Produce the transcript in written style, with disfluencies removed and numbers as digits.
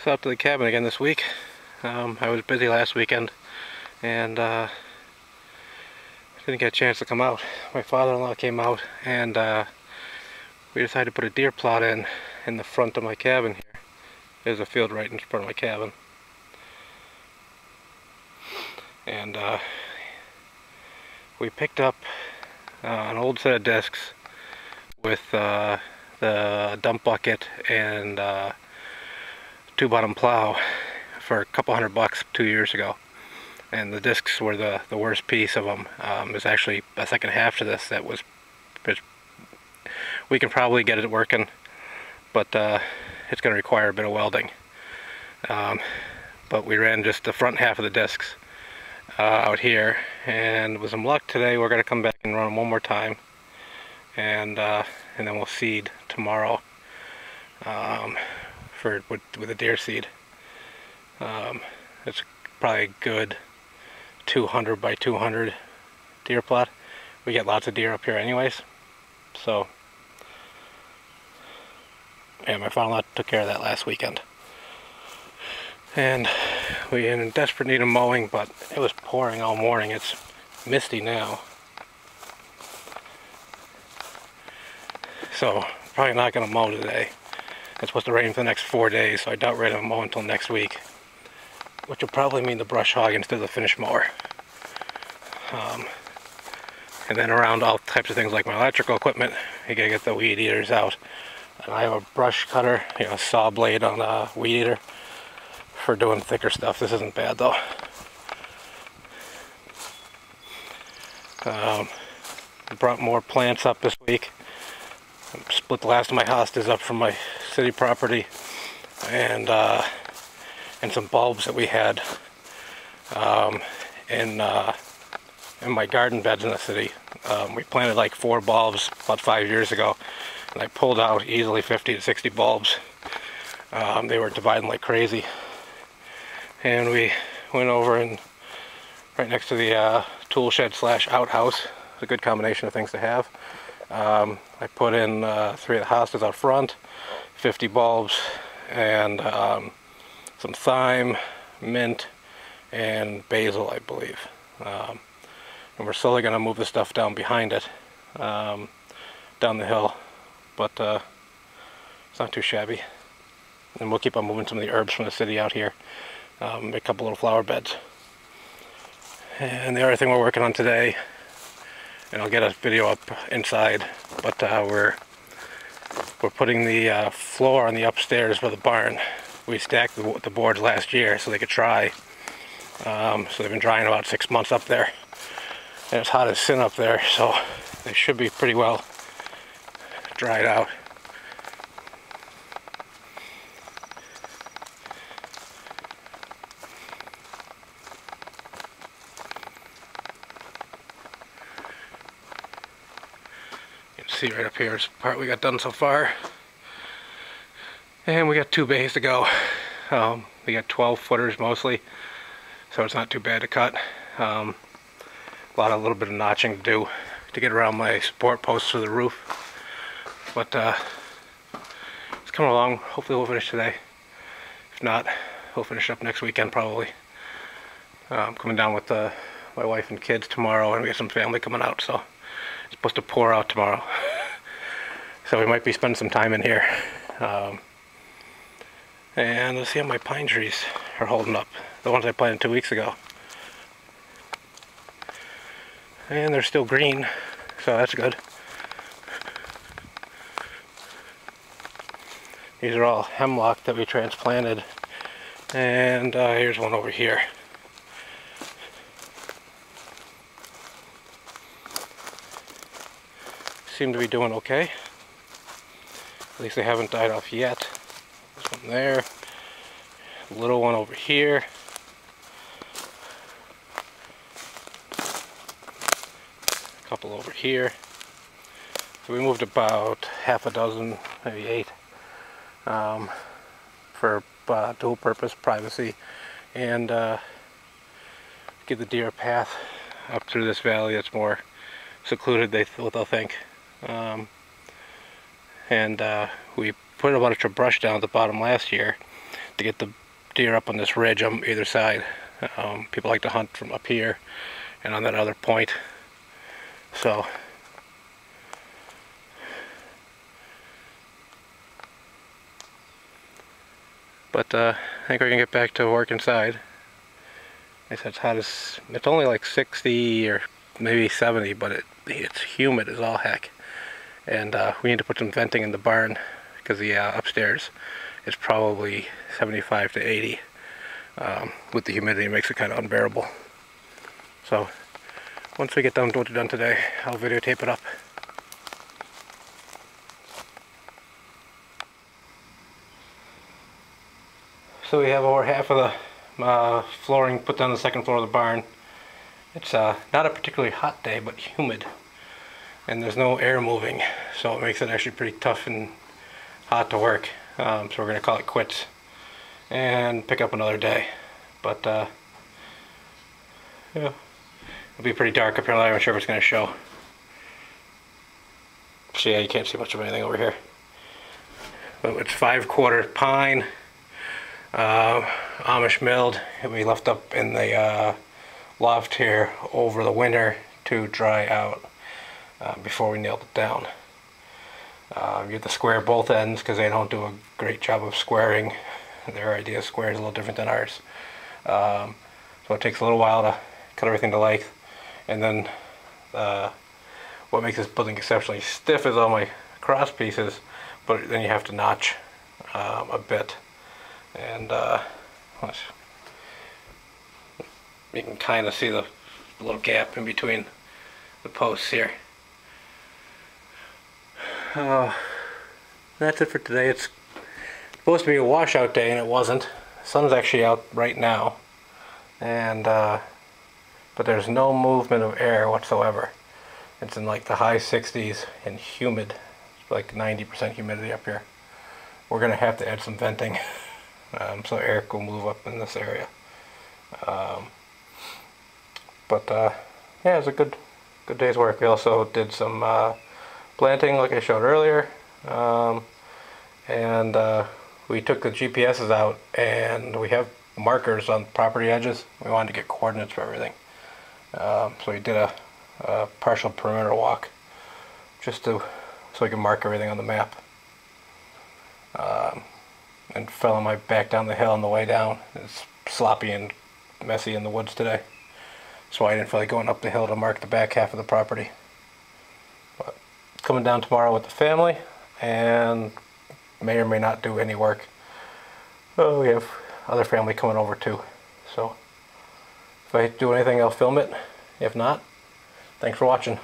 So up to the cabin again this week. I was busy last weekend and didn't get a chance to come out. My father-in-law came out and we decided to put a deer plot in the front of my cabin here. There's a field right in front of my cabin. And we picked up an old set of discs with the dump bucket and two-bottom plow for a couple $100 2 years ago. And the discs were the worst piece of them. There's actually a second half to this that was, we can probably get it working, but it's going to require a bit of welding. But we ran just the front half of the discs out here, and with some luck today we're going to come back and run them one more time, and then we'll seed tomorrow with a deer seed. It's probably a good 200 by 200 deer plot. We get lots of deer up here anyways, so yeah, my father-in-law took care of that last weekend. And we're in desperate need of mowing, but it was pouring all morning. It's misty now, so probably not going to mow today. It's supposed to rain for the next 4 days, so I doubt we're going to mow until next week, which will probably mean the brush hog instead of the finish mower. And then around all types of things like my electrical equipment, you gotta get the weed eaters out. And I have a brush cutter, saw blade on a weed eater for doing thicker stuff. This isn't bad though. I brought more plants up this week. Split the last of my hostas up from my city property, and some bulbs that we had in my garden beds in the city. We planted like 4 bulbs about 5 years ago, and I pulled out easily 50 to 60 bulbs. They were dividing like crazy, and we went over and right next to the tool shed / outhouse. It's a good combination of things to have. I put in 3 of the hostas out front, 50 bulbs, and some thyme, mint, and basil, I believe. And we're slowly going to move the stuff down behind it, down the hill, but it's not too shabby. And we'll keep on moving some of the herbs from the city out here, make a couple little flower beds. And the other thing we're working on today, and I'll get a video up inside, but we're putting the floor on the upstairs of the barn. We stacked the boards last year so they could dry. So they've been drying about 6 months up there. And it's hot as sin up there, so they should be pretty well dried out. You can see right up here is the part we got done so far. And we got 2 bays to go. We got 12 footers mostly, so it's not too bad to cut. A little bit of notching to do to get around my support posts for the roof, but it's coming along. Hopefully we'll finish today. If not, we'll finish up next weekend probably. I'm coming down with my wife and kids tomorrow, and we have some family coming out, so it's supposed to pour out tomorrow. So we might be spending some time in here. And let's see how my pine trees are holding up. The ones I planted 2 weeks ago. And they're still green, so that's good. These are all hemlock that we transplanted. And here's one over here. Seem to be doing okay. At least they haven't died off yet. There's one there. A little one over here. Couple over here. So we moved about half a dozen, maybe 8, for dual purpose, privacy, and give the deer a path up through this valley that's more secluded, they'll think. And we put a bunch of brush down at the bottom last year to get the deer up on this ridge on either side. People like to hunt from up here and on that other point. So but I think we're gonna get back to work inside. It's hot as, it's only like 60 or maybe 70, but it's humid as all heck. And we need to put some venting in the barn because the upstairs is probably 75 to 80. With the humidity, it makes it kind of unbearable. So once we get done with what we've done today, I'll videotape it up. So we have over half of the flooring put down the second floor of the barn. It's not a particularly hot day, but humid. And there's no air moving, so it makes it actually pretty tough and hot to work. So we're going to call it quits and pick up another day. But yeah, it'll be pretty dark up here. I'm not even sure if it's going to show. So yeah, you can't see much of anything over here. But it's 5/4 pine, Amish milled. We left up in the loft here over the winter to dry out before we nailed it down. You have to square both ends because they don't do a great job of squaring. Their idea of square is a little different than ours. So it takes a little while to cut everything to length. And then what makes this building exceptionally stiff is all my cross pieces, but then you have to notch a bit. And you can kind of see the little gap in between the posts here. That's it for today. It's supposed to be a washout day and it wasn't. The sun's actually out right now, and but there's no movement of air whatsoever. It's in like the high 60s and humid. It's like 90% humidity up here. We're gonna have to add some venting so air will move up in this area. Yeah, it was a good day's work. We also did some planting like I showed earlier, and we took the GPSs out and we have markers on property edges. We wanted to get coordinates for everything, so we did a partial perimeter walk just so we can mark everything on the map, and fell on my back down the hill on the way down. It's sloppy and messy in the woods today, so I didn't feel like going up the hill to mark the back half of the property. But coming down tomorrow with the family, and may or may not do any work. Oh, we have other family coming over too, so if I do anything I'll film it. If not, thanks for watching.